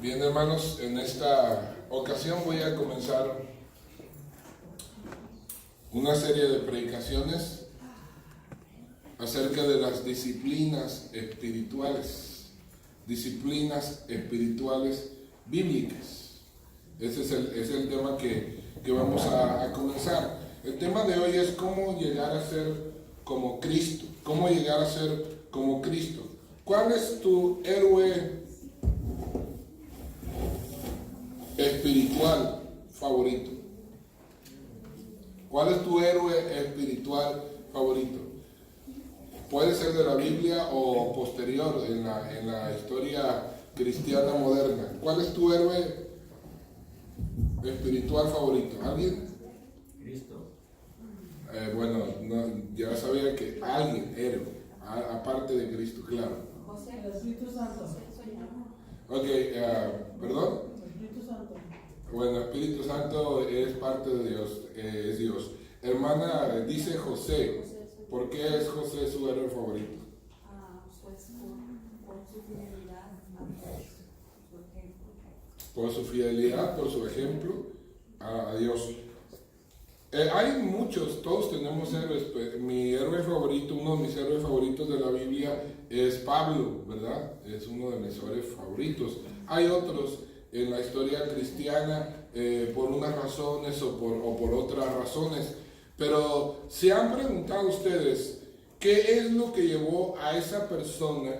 Bien, hermanos, en esta ocasión voy a comenzar una serie de predicaciones acerca de las disciplinas espirituales bíblicas. Ese es el tema que vamos a comenzar. El tema de hoy es cómo llegar a ser como Cristo. ¿Cómo llegar a ser como Cristo? ¿Cuál es tu héroe espiritual favorito? ¿Cuál es tu héroe espiritual favorito? Puede ser de la Biblia o posterior en la historia cristiana moderna. ¿Cuál es tu héroe espiritual favorito? ¿Alguien? Cristo. Bueno, ya sabía que alguien, héroe, aparte de Cristo, claro. José, el Espíritu Santo. Ok, ¿perdón? El Espíritu Santo. Bueno, Espíritu Santo es parte de Dios, es Dios. Hermana, dice José. ¿Por qué es José su héroe favorito? Pues por su fidelidad a Dios, por ejemplo. Por su fidelidad, por su ejemplo a Dios. Hay muchos, todos tenemos héroes. Mi héroe favorito, uno de mis héroes favoritos de la Biblia es Pablo, ¿verdad? Es uno de mis héroes favoritos. Hay otros en la historia cristiana por unas razones o por otras razones. Pero ¿se han preguntado ustedes qué es lo que llevó a esa persona,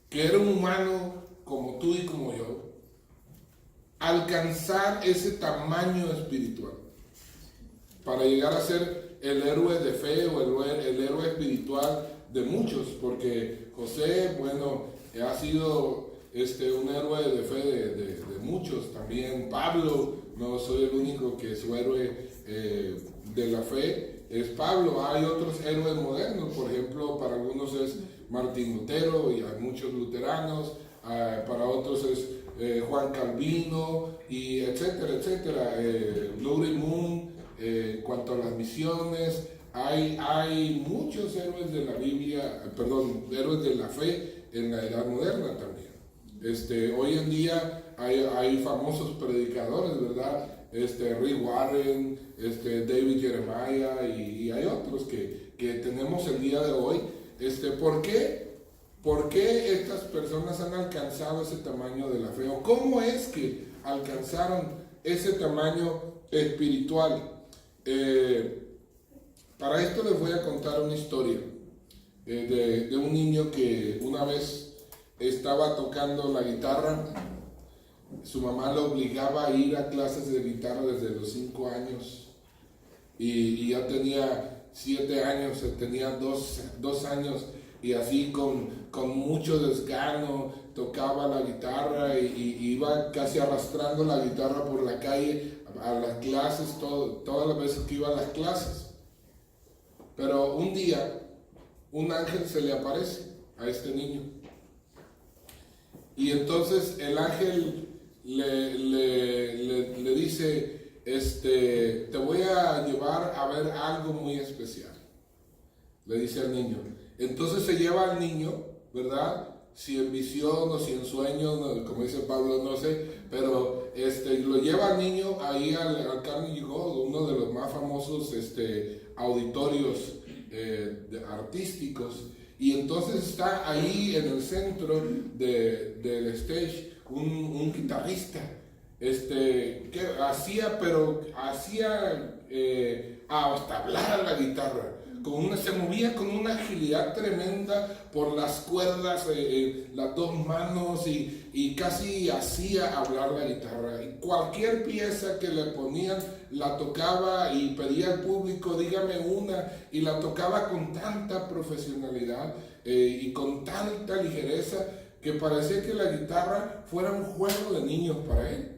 que era un humano como tú y como yo, a alcanzar ese tamaño espiritual? Para llegar a ser el héroe de fe o el héroe espiritual de muchos, porque José, bueno, ha sido un héroe de fe de muchos. También Pablo, no soy el único que su héroe de la fe es Pablo. Hay otros héroes modernos, por ejemplo, para algunos es Martín Lutero y hay muchos luteranos, para otros es Juan Calvino, y etcétera, etcétera. Lowry Moon. En cuanto a las misiones, hay muchos héroes de la Biblia, héroes de la fe en la edad moderna también. Hoy en día hay famosos predicadores, ¿verdad? Rick Warren, David Jeremiah y hay otros que tenemos el día de hoy. ¿Por qué estas personas han alcanzado ese tamaño de la fe? ¿O cómo es que alcanzaron ese tamaño espiritual? Para esto les voy a contar una historia de un niño que una vez estaba tocando la guitarra. Su mamá lo obligaba a ir a clases de guitarra desde los 5 años y ya tenía 7 años, tenía 2 años, y así con mucho desgano tocaba la guitarra y iba casi arrastrando la guitarra por la calle a las clases, todas las veces que iba a las clases. Pero un día un ángel se le aparece a este niño y entonces el ángel le dice, te voy a llevar a ver algo muy especial, le dice al niño. Entonces se lleva al niño, ¿verdad? Si en visión o si en sueño, como dice Pablo, no sé, pero lo lleva al niño ahí al Carnegie Hall, uno de los más famosos auditorios artísticos, y entonces está ahí en el centro del stage un guitarrista que hacía hasta hablar la guitarra. Se movía con una agilidad tremenda por las cuerdas, las dos manos, y casi hacía hablar la guitarra. Y cualquier pieza que le ponían la tocaba y pedía al público, dígame una, y la tocaba con tanta profesionalidad y con tanta ligereza que parecía que la guitarra fuera un juego de niños para él.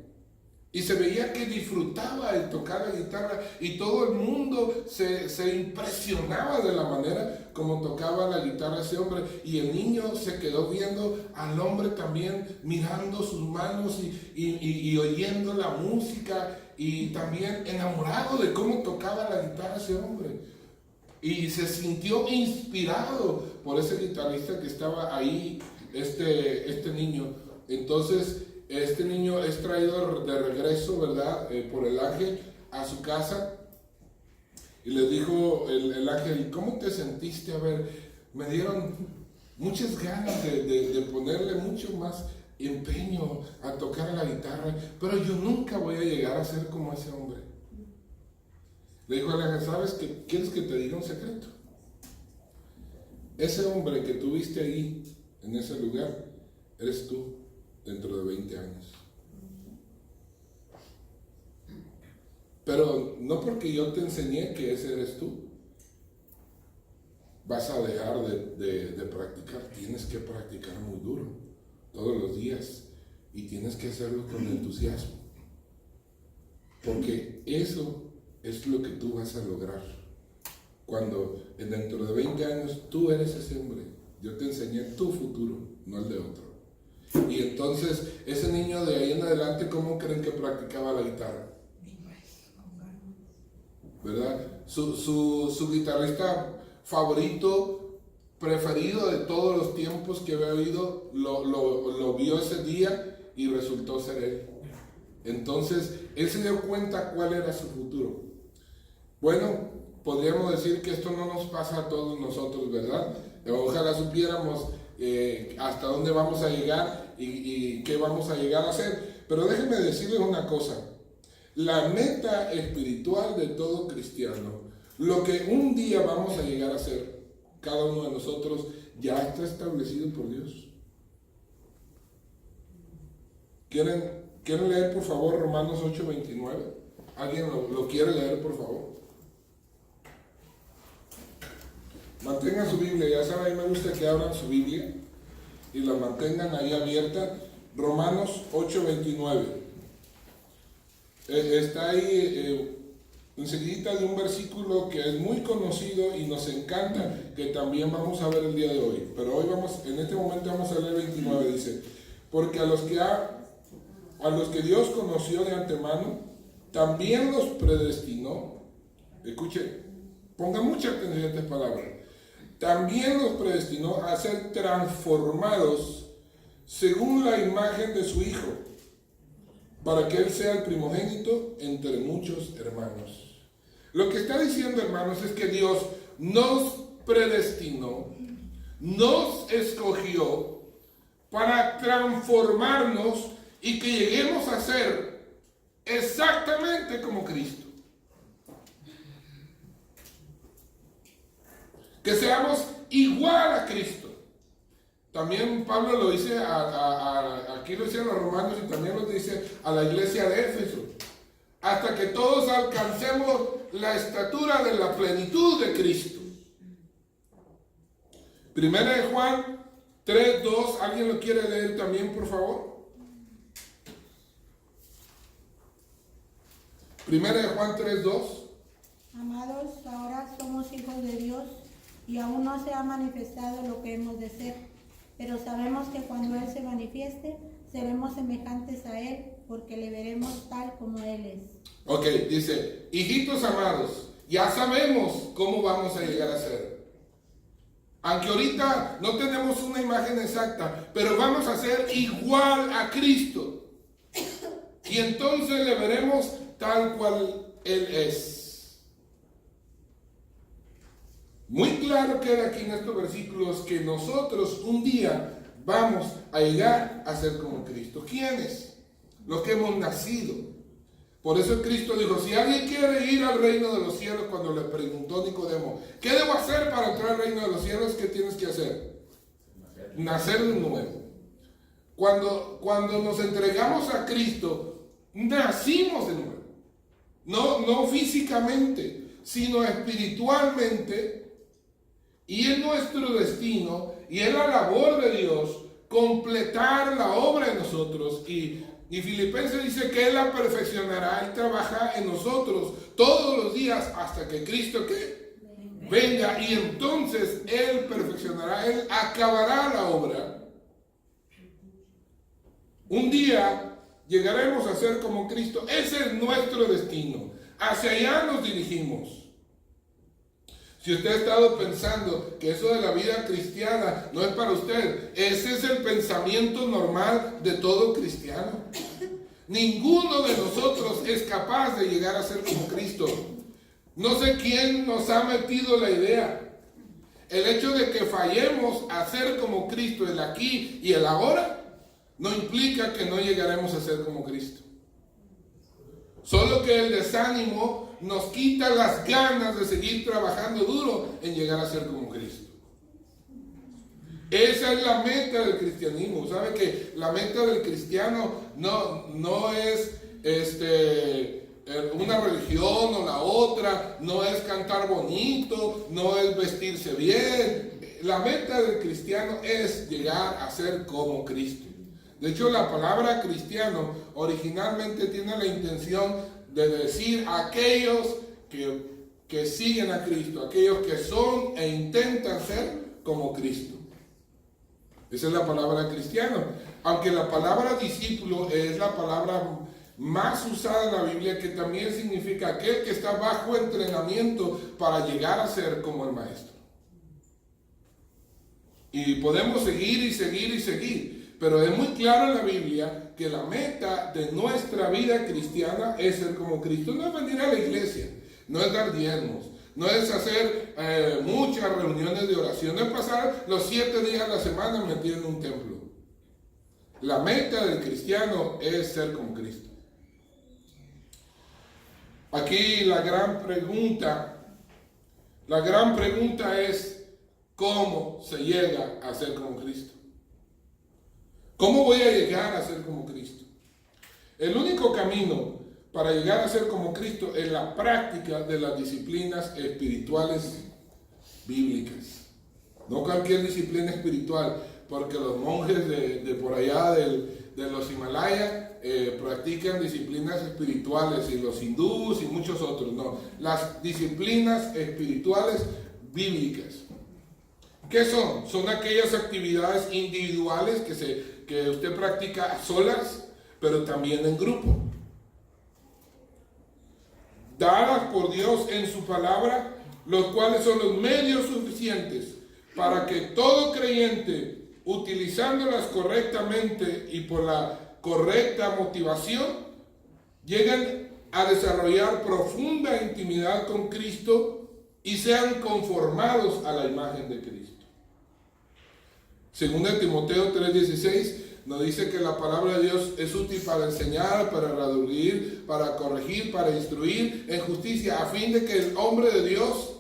Y se veía que disfrutaba el tocar la guitarra y todo el mundo se impresionaba de la manera como tocaba la guitarra ese hombre. Y el niño se quedó viendo al hombre también, mirando sus manos y oyendo la música, y también enamorado de cómo tocaba la guitarra ese hombre. Y se sintió inspirado por ese guitarrista que estaba ahí, este niño. Entonces este niño es traído de regreso, ¿verdad? Por el ángel a su casa. Y le dijo el ángel, ¿cómo te sentiste? A ver, me dieron muchas ganas de ponerle mucho más empeño a tocar la guitarra, pero yo nunca voy a llegar a ser como ese hombre. Le dijo al ángel, ¿sabes qué? ¿Quieres que te diga un secreto? Ese hombre que tú viste ahí, en ese lugar, eres tú dentro de 20 años. Pero no porque yo te enseñé que ese eres tú, vas a dejar de practicar. Tienes que practicar muy duro, todos los días, y tienes que hacerlo con entusiasmo. Porque eso es lo que tú vas a lograr. Cuando dentro de 20 años tú eres ese hombre, yo te enseñé tu futuro, no el de otro. Y entonces, ese niño de ahí en adelante, ¿cómo creen que practicaba la guitarra? ¿Verdad? Su guitarrista favorito, preferido de todos los tiempos que había oído, lo vio ese día y resultó ser él. Entonces, él se dio cuenta cuál era su futuro. Bueno, podríamos decir que esto no nos pasa a todos nosotros, ¿verdad? Ojalá supiéramos hasta dónde vamos a llegar y qué vamos a llegar a hacer. Pero déjenme decirles una cosa. La meta espiritual de todo cristiano, lo que un día vamos a llegar a ser, cada uno de nosotros, ya está establecido por Dios. ¿Quieren leer por favor Romanos 8:29? ¿Alguien lo quiere leer por favor? Mantengan su Biblia, ya saben, a mí me gusta que abran su Biblia y la mantengan ahí abierta. Romanos 8:29. Está ahí enseguida de un versículo que es muy conocido y nos encanta, que también vamos a ver el día de hoy. Pero hoy en este momento vamos a leer 29, dice, porque a los que Dios conoció de antemano, también los predestinó. Escuchen, pongan mucha atención a estas palabras. También los predestinó a ser transformados según la imagen de su Hijo, para que Él sea el primogénito entre muchos hermanos. Lo que está diciendo, hermanos, es que Dios nos predestinó, nos escogió para transformarnos y que lleguemos a ser exactamente como Cristo. Que seamos igual a Cristo. También Pablo lo dice, aquí lo dicen los romanos y también lo dice a la iglesia de Éfeso. Hasta que todos alcancemos la estatura de la plenitud de Cristo. Primera de Juan 3:2, ¿alguien lo quiere leer también, por favor? Primera de Juan 3:2. Amados, ahora somos hijos de Dios y aún no se ha manifestado lo que hemos de ser, pero sabemos que cuando Él se manifieste, seremos semejantes a Él, porque le veremos tal como Él es. Ok, dice, hijitos amados, ya sabemos cómo vamos a llegar a ser. Aunque ahorita no tenemos una imagen exacta, pero vamos a ser igual a Cristo. Y entonces le veremos tal cual Él es. Muy claro queda aquí en estos versículos que nosotros un día vamos a llegar a ser como Cristo. ¿Quiénes? Los que hemos nacido. Por eso Cristo dijo, si alguien quiere ir al reino de los cielos, cuando le preguntó Nicodemo, ¿qué debo hacer para entrar al reino de los cielos? ¿Qué tienes que hacer? Nacer de nuevo. Cuando nos entregamos a Cristo, nacimos de nuevo. No físicamente, sino espiritualmente. Y es nuestro destino, y es la labor de Dios, completar la obra en nosotros. Y Filipenses dice que Él la perfeccionará. Él trabaja en nosotros todos los días hasta que Cristo ¿qué? Venga. Y entonces Él perfeccionará, Él acabará la obra. Un día llegaremos a ser como Cristo. Ese es nuestro destino. Hacia allá nos dirigimos. Si usted ha estado pensando que eso de la vida cristiana no es para usted, ese es el pensamiento normal de todo cristiano. Ninguno de nosotros es capaz de llegar a ser como Cristo. No sé quién nos ha metido la idea. El hecho de que fallemos a ser como Cristo, el aquí y el ahora, no implica que no llegaremos a ser como Cristo. Solo que el desánimo nos quita las ganas de seguir trabajando duro en llegar a ser como Cristo. Esa es la meta del cristianismo. ¿Sabe que la meta del cristiano no es una religión o la otra, no es cantar bonito, no es vestirse bien? La meta del cristiano es llegar a ser como Cristo. De hecho, la palabra cristiano originalmente tiene la intención de decir aquellos que siguen a Cristo, aquellos que son e intentan ser como Cristo. Esa es la palabra cristiano. Aunque la palabra discípulo es la palabra más usada en la Biblia, que también significa aquel que está bajo entrenamiento para llegar a ser como el maestro. Y podemos seguir y seguir y seguir. Pero es muy claro en la Biblia que la meta de nuestra vida cristiana es ser como Cristo. No es venir a la iglesia, no es dar diezmos, no es hacer muchas reuniones de oración, no es pasar los 7 días a la semana metido en un templo. La meta del cristiano es ser como Cristo. Aquí la gran pregunta es ¿cómo se llega a ser como Cristo? ¿Cómo voy a llegar a ser como Cristo? El único camino para llegar a ser como Cristo es la práctica de las disciplinas espirituales bíblicas. No cualquier disciplina espiritual, porque los monjes de por allá de los Himalayas practican disciplinas espirituales, y los hindús y muchos otros. No, las disciplinas espirituales bíblicas. ¿Qué son? Son aquellas actividades individuales que usted practica a solas, pero también en grupo. Dadas por Dios en su palabra, los cuales son los medios suficientes para que todo creyente, utilizándolas correctamente y por la correcta motivación, lleguen a desarrollar profunda intimidad con Cristo y sean conformados a la imagen de Cristo. Según Timoteo 3:16 nos dice que la palabra de Dios es útil para enseñar, para redarguir, para corregir, para instruir en justicia, a fin de que el hombre de Dios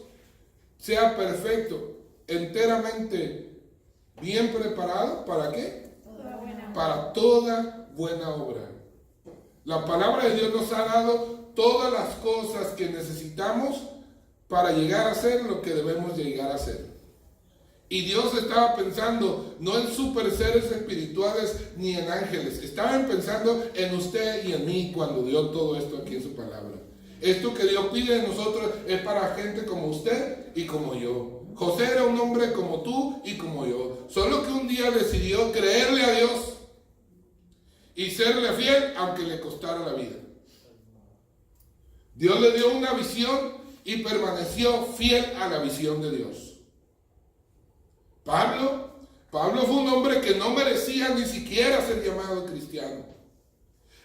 sea perfecto, enteramente bien preparado. ¿Para qué? Para toda buena obra. La palabra de Dios nos ha dado todas las cosas que necesitamos para llegar a ser lo que debemos llegar a ser. Y Dios estaba pensando no en super seres espirituales ni en ángeles. Estaban pensando en usted y en mí cuando dio todo esto aquí en su palabra. Esto que Dios pide de nosotros es para gente como usted y como yo. José era un hombre como tú y como yo. Solo que un día decidió creerle a Dios y serle fiel aunque le costara la vida. Dios le dio una visión y permaneció fiel a la visión de Dios. Pablo fue un hombre que no merecía ni siquiera ser llamado cristiano.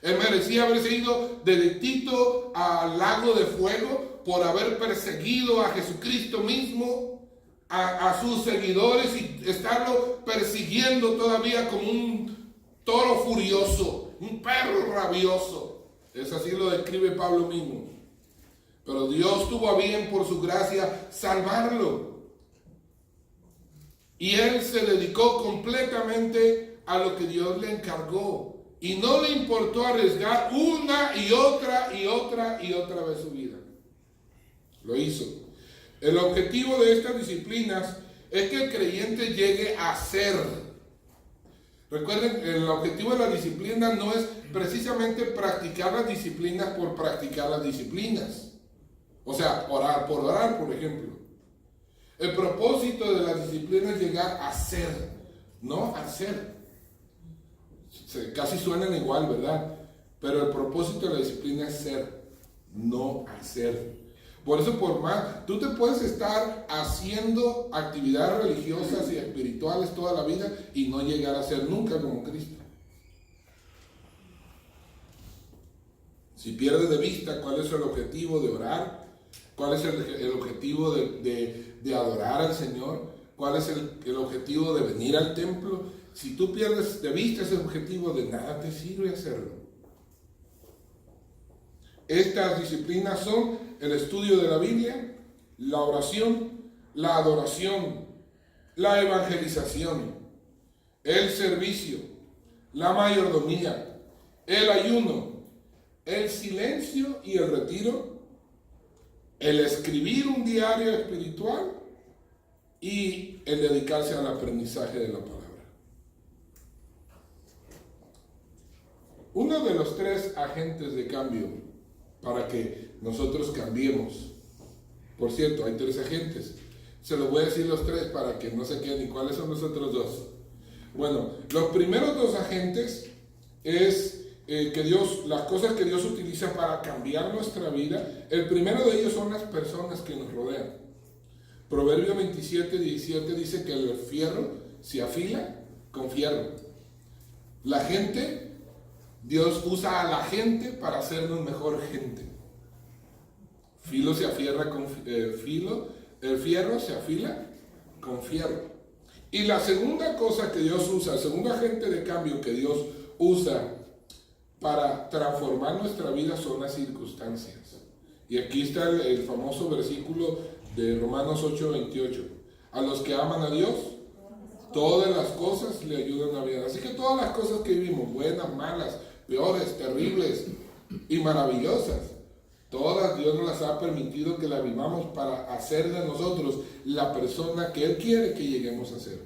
Él merecía haber sido directito al lago de fuego por haber perseguido a Jesucristo mismo, a sus seguidores, y estarlo persiguiendo todavía como un toro furioso, un perro rabioso. Es así lo describe Pablo mismo. Pero Dios tuvo a bien por su gracia salvarlo. Y él se dedicó completamente a lo que Dios le encargó. Y no le importó arriesgar una y otra vez su vida. Lo hizo. El objetivo de estas disciplinas es que el creyente llegue a ser. Recuerden, el objetivo de la disciplina no es precisamente practicar las disciplinas por practicar las disciplinas. O sea, orar, por ejemplo. El propósito de las disciplinas es llegar a ser, no a ser. Casi suenan igual, ¿verdad? Pero el propósito de la disciplina es ser, no hacer. Por eso, por más, tú te puedes estar haciendo actividades religiosas y espirituales toda la vida y no llegar a ser nunca como Cristo. Si pierdes de vista cuál es el objetivo de orar, cuál es el objetivo de adorar al Señor, cuál es el objetivo de venir al templo, si tú pierdes de vista ese objetivo, de nada te sirve hacerlo. Estas disciplinas son el estudio de la Biblia, la oración, la adoración, la evangelización, el servicio, la mayordomía, el ayuno, el silencio y el retiro, el escribir un diario espiritual y el dedicarse al aprendizaje de la palabra. Uno de los 3 agentes de cambio para que nosotros cambiemos, por cierto, hay 3 agentes, se los voy a decir los 3 para que no se queden. ¿Y cuáles son los otros 2? Bueno, los primeros 2 agentes es que Dios, las cosas que Dios utiliza para cambiar nuestra vida. El primero de ellos son las personas que nos rodean. Proverbio 27:17 dice que el fierro se afila con fierro. La gente, Dios usa a la gente para hacernos mejor gente. Filo se afierra con filo, el fierro se afila con fierro. Y la segunda cosa que Dios usa, el segundo agente de cambio que Dios usa para transformar nuestra vida son las circunstancias. Y aquí está el famoso versículo de Romanos 8:28. A los que aman a Dios, todas las cosas le ayudan a bien. Así que todas las cosas que vivimos, buenas, malas, peores, terribles y maravillosas, todas Dios nos las ha permitido que las vivamos para hacer de nosotros la persona que Él quiere que lleguemos a ser.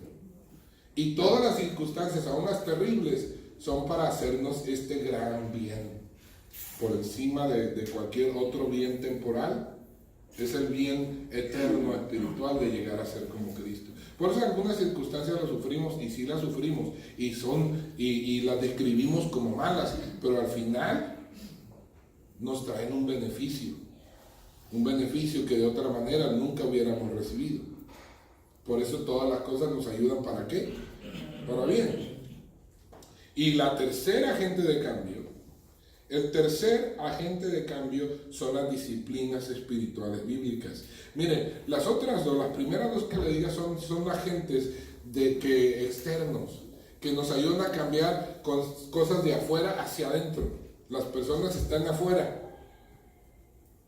Y todas las circunstancias, aun las terribles, son para hacernos este gran bien. Por encima de cualquier otro bien temporal, es el bien eterno, espiritual, de llegar a ser como Cristo. Por eso algunas circunstancias las sufrimos, y sí las sufrimos, y las describimos como malas, pero al final nos traen un beneficio que de otra manera nunca hubiéramos recibido. Por eso todas las cosas nos ayudan, ¿para qué? Para bien. Y la tercera agente de cambio, el tercer agente de cambio son las disciplinas espirituales bíblicas. Miren, las otras 2, las primeras 2 que le diga son agentes externos, que nos ayudan a cambiar cosas de afuera hacia adentro. Las personas están afuera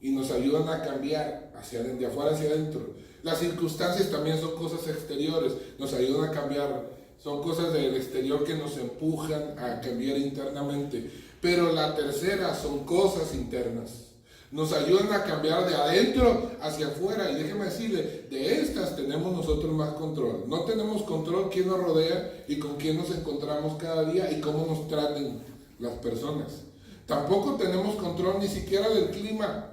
y nos ayudan a cambiar de afuera hacia adentro. Las circunstancias también son cosas exteriores, nos ayudan a cambiar. Son cosas del exterior que nos empujan a cambiar internamente. Pero la tercera son cosas internas. Nos ayudan a cambiar de adentro hacia afuera. Y déjeme decirle, de estas tenemos nosotros más control. No tenemos control quién nos rodea y con quién nos encontramos cada día y cómo nos traten las personas. Tampoco tenemos control ni siquiera del clima.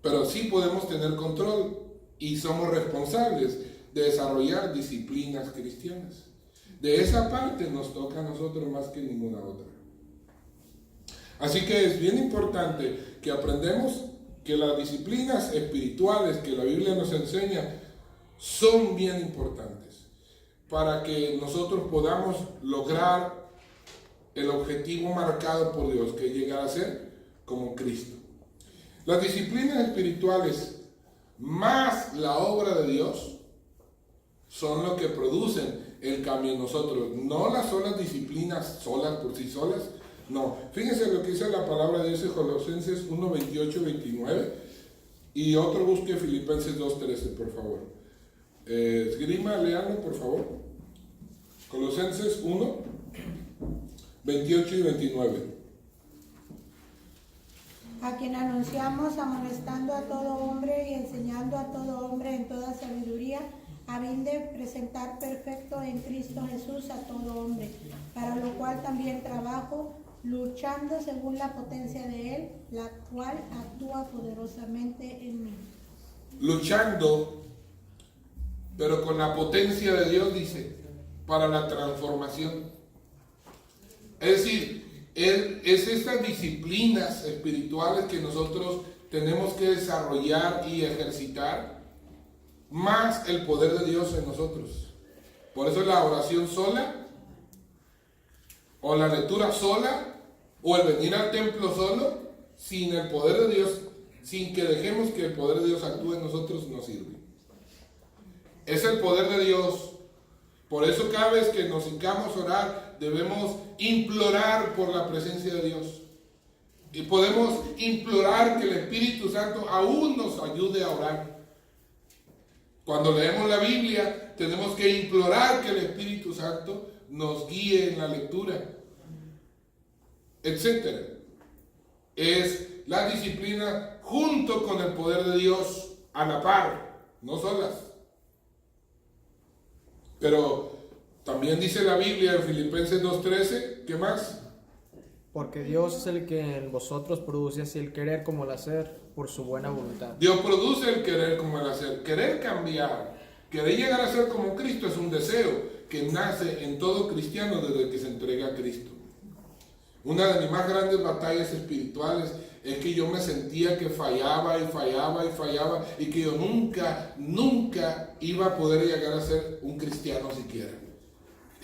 Pero sí podemos tener control y somos responsables de desarrollar disciplinas cristianas. De esa parte nos toca a nosotros más que ninguna otra. Así que es bien importante que aprendamos que las disciplinas espirituales que la Biblia nos enseña son bien importantes para que nosotros podamos lograr el objetivo marcado por Dios, que es llegar a ser como Cristo. Las disciplinas espirituales más la obra de Dios son lo que producen el cambio en nosotros. No las solas disciplinas solas por sí solas. No. Fíjense lo que dice la palabra de Dios en Colosenses 1:28-29. Y otro busque Filipenses 2:13, por favor. Esgrima, léanlo, por favor. Colosenses 1:28 y 29. A quien anunciamos amonestando a todo hombre y enseñando a todo hombre en toda sabiduría, a fin de presentar perfecto en Cristo Jesús a todo hombre, para lo cual también trabajo, luchando según la potencia de Él, la cual actúa poderosamente en mí. Luchando, pero con la potencia de Dios, dice, para la transformación. Es decir, es estas disciplinas espirituales que nosotros tenemos que desarrollar y ejercitar, más el poder de Dios en nosotros. Por eso la oración sola, o la lectura sola, o el venir al templo solo, sin el poder de Dios, sin que dejemos que el poder de Dios actúe en nosotros, no sirve. Es el poder de Dios. Por eso cada vez que nos hincamos a orar, debemos implorar por la presencia de Dios. Y podemos implorar que el Espíritu Santo aún nos ayude a orar. Cuando leemos la Biblia, tenemos que implorar que el Espíritu Santo nos guíe en la lectura, etc. Es la disciplina junto con el poder de Dios a la par, no solas. Pero también dice la Biblia en Filipenses 2:13, ¿qué más? Porque Dios es el que en vosotros produce así el querer como el hacer por su buena voluntad. Dios produce el querer como el hacer. Querer cambiar, querer llegar a ser como Cristo es un deseo que nace en todo cristiano desde que se entrega a Cristo. Una de mis más grandes batallas espirituales es que yo me sentía que fallaba y que yo nunca iba a poder llegar a ser un cristiano siquiera.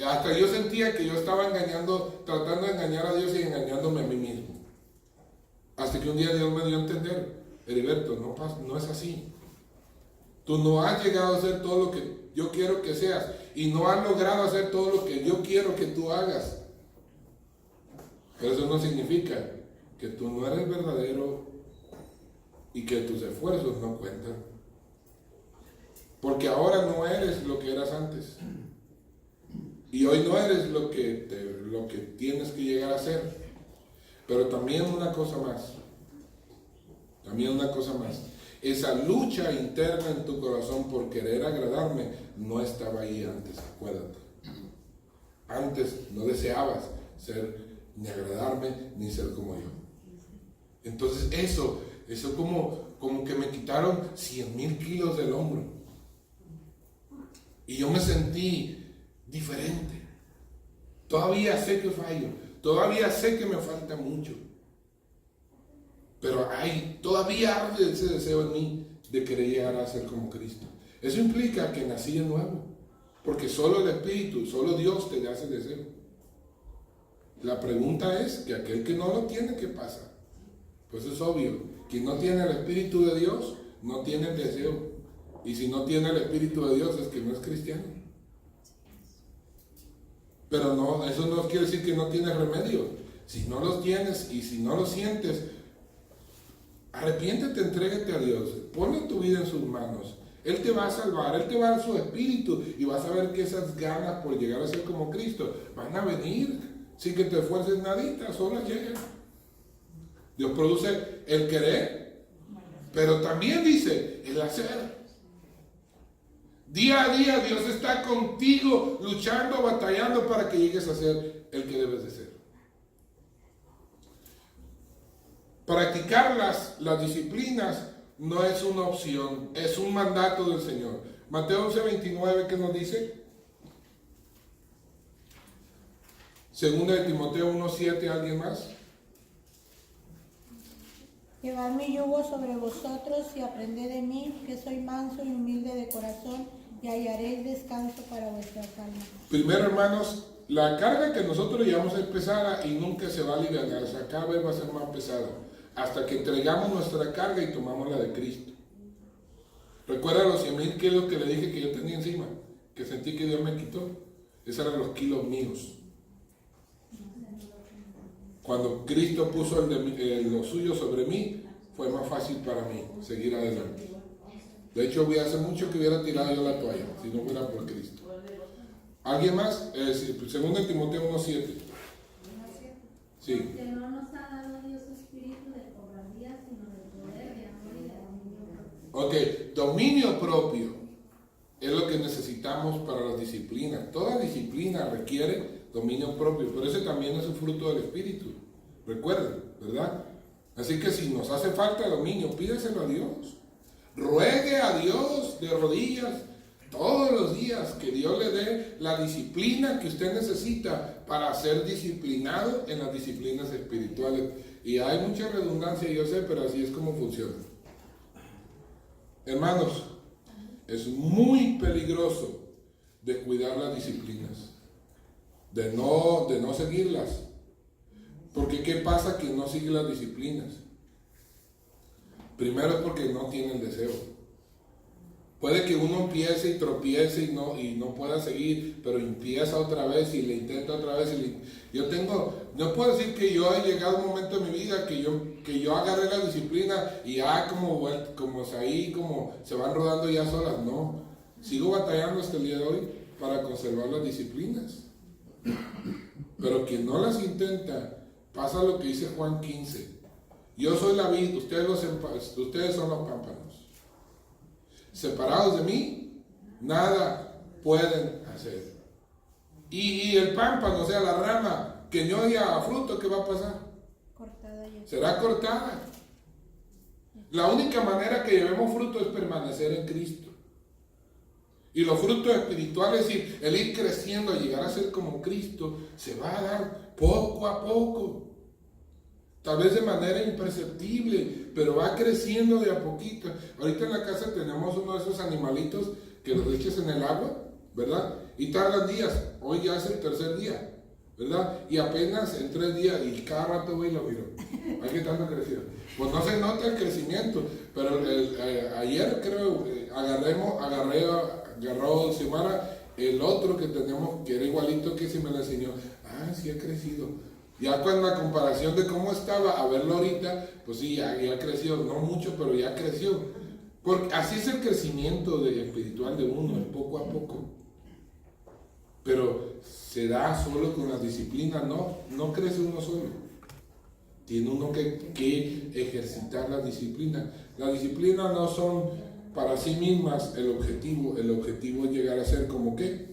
Hasta yo sentía que yo estaba engañando, tratando de engañar a Dios y engañándome a mí mismo. Hasta que un día Dios me dio a entender, Heriberto, no es así. Tú no has llegado a hacer todo lo que yo quiero que seas y no has logrado hacer todo lo que yo quiero que tú hagas. Pero eso no significa que tú no eres verdadero y que tus esfuerzos no cuentan. Porque ahora no eres lo que eras antes. Y hoy no eres lo que tienes que llegar a ser. Pero también una cosa más. Esa lucha interna en tu corazón por querer agradarme no estaba ahí antes, acuérdate. Antes no deseabas ser ni agradarme ni ser como yo. Entonces eso como que me quitaron 100,000 kilos del hombro. Y yo me sentí diferente. Todavía sé que fallo, todavía sé que me falta mucho, pero todavía arde ese deseo en mí de querer llegar a ser como Cristo. Eso implica que nací de nuevo, porque solo el Espíritu, solo Dios te da ese deseo. La pregunta es que aquel que no lo tiene, ¿qué pasa? Pues es obvio, quien no tiene el Espíritu de Dios no tiene el deseo, y si no tiene el Espíritu de Dios es que no es cristiano. Pero no, eso no quiere decir que no tienes remedio. Si no los tienes y si no los sientes, arrepiéntete, entrégate a Dios, ponle tu vida en sus manos. Él te va a salvar, Él te va a dar su espíritu y vas a ver que esas ganas por llegar a ser como Cristo van a venir sin que te esfuerces nadita, solas llegan. Dios produce el querer, pero también dice el hacer. Día a día Dios está contigo, luchando, batallando para que llegues a ser el que debes de ser. Practicar las disciplinas no es una opción, es un mandato del Señor. Mateo 11:29, ¿qué nos dice? Segunda de Timoteo 1:7, ¿alguien más? Llevad mi yugo sobre vosotros y aprended de mí, que soy manso y humilde de corazón, y hallaréis descanso para vuestras almas. Primero, hermanos, la carga que nosotros llevamos es pesada y nunca se va a aliviar, o sea, cada vez va a ser más pesada, hasta que entregamos nuestra carga y tomamos la de Cristo. ¿Recuerda los 100,000 kilos que le dije que yo tenía encima? Que sentí que Dios me quitó. Esos eran los kilos míos. Cuando Cristo puso lo suyo sobre mí, fue más fácil para mí seguir adelante. De hecho, hace mucho que hubiera tirado yo la toalla, si no fuera por Cristo. ¿Alguien más? Segunda de Timoteo 1:7. Sí. Porque no nos ha dado Dios espíritu de cobardía, sino de poder, de amor y de dominio propio. Ok, dominio propio es lo que necesitamos para las disciplinas. Toda disciplina requiere dominio propio, pero ese también es un fruto del Espíritu. Recuerden, ¿verdad? Así que si nos hace falta dominio, pídeselo a Dios. Ruegue a Dios de rodillas todos los días, que Dios le dé la disciplina que usted necesita para ser disciplinado en las disciplinas espirituales. Y hay mucha redundancia, yo sé, pero así es como funciona. Hermanos, es muy peligroso de cuidar las disciplinas, de no seguirlas. Porque ¿qué pasa que no sigue las disciplinas? Primero es porque no tiene el deseo. Puede que uno empiece y tropiece y no pueda seguir, pero empieza otra vez y le intenta otra vez. No puedo decir que yo he llegado a un momento en mi vida que yo agarré la disciplina y ya como se van rodando ya solas. No, sigo batallando hasta el día de hoy para conservar las disciplinas. Pero quien no las intenta, pasa lo que dice Juan 15. Yo soy la vid, ustedes son los pámpanos. Separados de mí, nada pueden hacer. Y el pámpano, o sea, la rama que no haya fruto, ¿qué va a pasar? Cortada ya. Será cortada. La única manera que llevemos fruto es permanecer en Cristo. Y los frutos espirituales, el ir creciendo, llegar a ser como Cristo, se va a dar poco a poco. Tal vez de manera imperceptible, pero va creciendo de a poquito. Ahorita en la casa tenemos uno de esos animalitos que los eches en el agua, ¿verdad? Y tardan días. Hoy ya es el tercer día, ¿verdad? Y apenas en 3 días, y cada rato voy y lo miro. Ay, qué tanto creció. Pues no se nota el crecimiento, pero ayer creo agarró Xiomara el otro que tenemos, que era igualito que se me lo enseñó. Ah, sí ha crecido. Ya con la comparación de cómo estaba a verlo ahorita, pues sí, ya creció, no mucho, pero ya creció. Porque así es el crecimiento espiritual de uno, es poco a poco. Pero se da solo con la disciplina, no crece uno solo. Tiene uno que ejercitar la disciplina. Las disciplinas no son para sí mismas el objetivo es llegar a ser como ¿qué?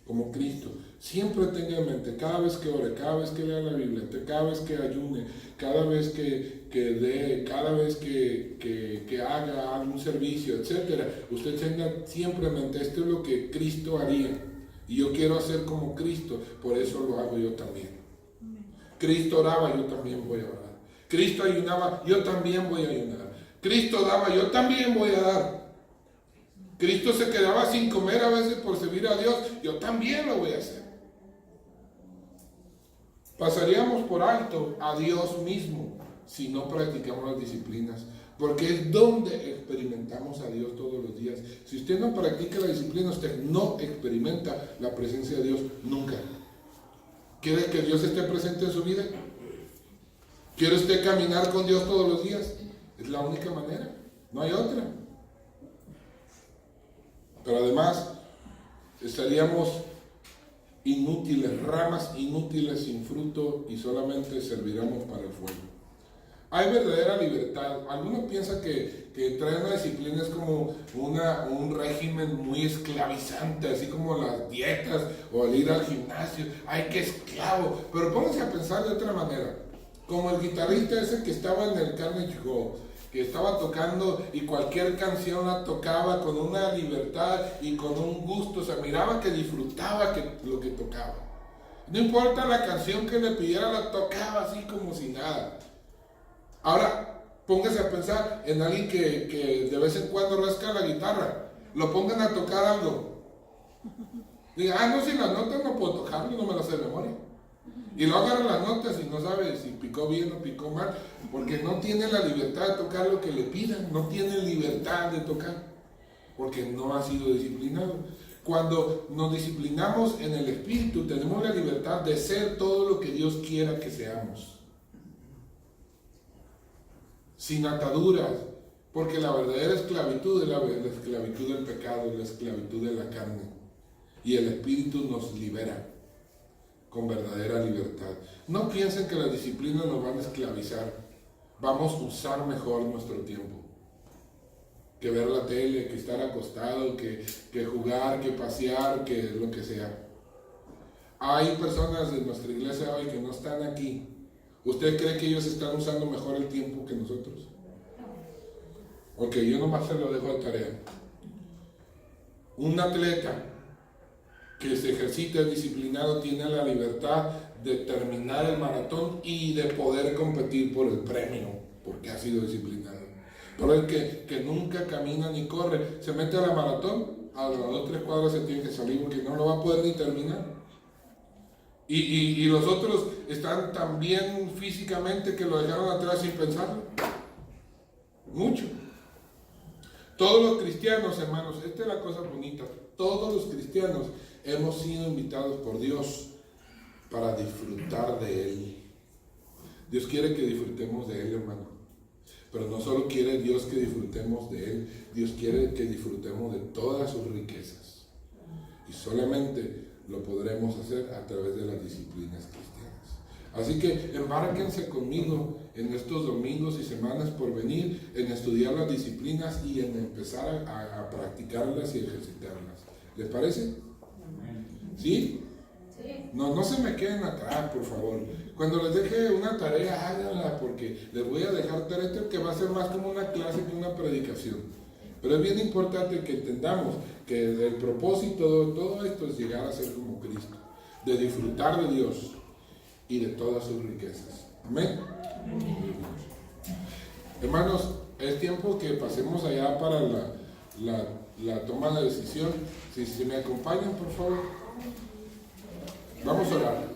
Como Cristo. Siempre tenga en mente, cada vez que ore, cada vez que lea la Biblia, cada vez que ayune, cada vez que dé, cada vez que haga algún servicio, etc. Usted tenga siempre en mente, esto es lo que Cristo haría. Y yo quiero hacer como Cristo, por eso lo hago yo también. Cristo oraba, yo también voy a orar. Cristo ayunaba, yo también voy a ayunar. Cristo daba, yo también voy a dar. Cristo se quedaba sin comer a veces por servir a Dios, yo también lo voy a hacer. Pasaríamos por alto a Dios mismo si no practicamos las disciplinas, porque es donde experimentamos a Dios todos los días. Si usted no practica la disciplina, usted no experimenta la presencia de Dios nunca. ¿Quiere que Dios esté presente en su vida? ¿Quiere usted caminar con Dios todos los días? Es la única manera, no hay otra. Pero además estaríamos inútiles, ramas inútiles sin fruto y solamente serviremos para el fuego. Hay verdadera libertad. Algunos piensan que traer una disciplina es como un régimen muy esclavizante, así como las dietas o el ir al gimnasio. ¡Ay, qué esclavo! Pero pónganse a pensar de otra manera. Como el guitarrista ese que estaba en el Carnegie Hall, que estaba tocando y cualquier canción la tocaba con una libertad y con un gusto, o sea, miraba que disfrutaba lo que tocaba. No importa la canción que le pidiera, la tocaba así como si nada. Ahora, póngase a pensar en alguien que de vez en cuando rasca la guitarra, lo pongan a tocar algo. Diga, no, si las notas no puedo tocarlo, no me las sé de memoria. Y luego agarra las notas y no sabe si picó bien o picó mal, porque no tiene la libertad de tocar lo que le pidan, no tiene libertad de tocar, porque no ha sido disciplinado. Cuando nos disciplinamos en el Espíritu, tenemos la libertad de ser todo lo que Dios quiera que seamos. Sin ataduras, porque la verdadera esclavitud es la esclavitud del pecado, la esclavitud de la carne. Y el Espíritu nos libera con verdadera libertad. No piensen que las disciplinas nos van a esclavizar. Vamos a usar mejor nuestro tiempo. Que ver la tele, que estar acostado, que jugar, que pasear, que lo que sea. Hay personas de nuestra iglesia hoy que no están aquí. ¿Usted cree que ellos están usando mejor el tiempo que nosotros? Ok, yo nomás se lo dejo de tarea. Un atleta que se ejercita, es disciplinado, tiene la libertad de terminar el maratón y de poder competir por el premio, porque ha sido disciplinado. Pero el que nunca camina ni corre, se mete a la maratón, a las 2 o 3 cuadras se tiene que salir porque no lo va a poder ni terminar. Y los otros están tan bien físicamente que lo dejaron atrás sin pensarlo. Mucho. Todos los cristianos, hermanos, esta es la cosa bonita, todos los cristianos hemos sido invitados por Dios para disfrutar de Él. Dios quiere que disfrutemos de Él, hermano. Pero no solo quiere Dios que disfrutemos de Él, Dios quiere que disfrutemos de todas sus riquezas. Y solamente lo podremos hacer a través de las disciplinas cristianas. Así que embárquense conmigo en estos domingos y semanas por venir, en estudiar las disciplinas y en empezar a practicarlas y ejercitarlas. ¿Les parece? ¿Sí? No se me queden atrás, por favor. Cuando les deje una tarea, háganla, porque les voy a dejar tarea que va a ser más como una clase que una predicación. Pero es bien importante que entendamos que el propósito de todo esto es llegar a ser como Cristo, de disfrutar de Dios y de todas sus riquezas. Amén. Hermanos, es tiempo que pasemos allá para la toma de decisión. Si me acompañan, por favor. Vamos a orar.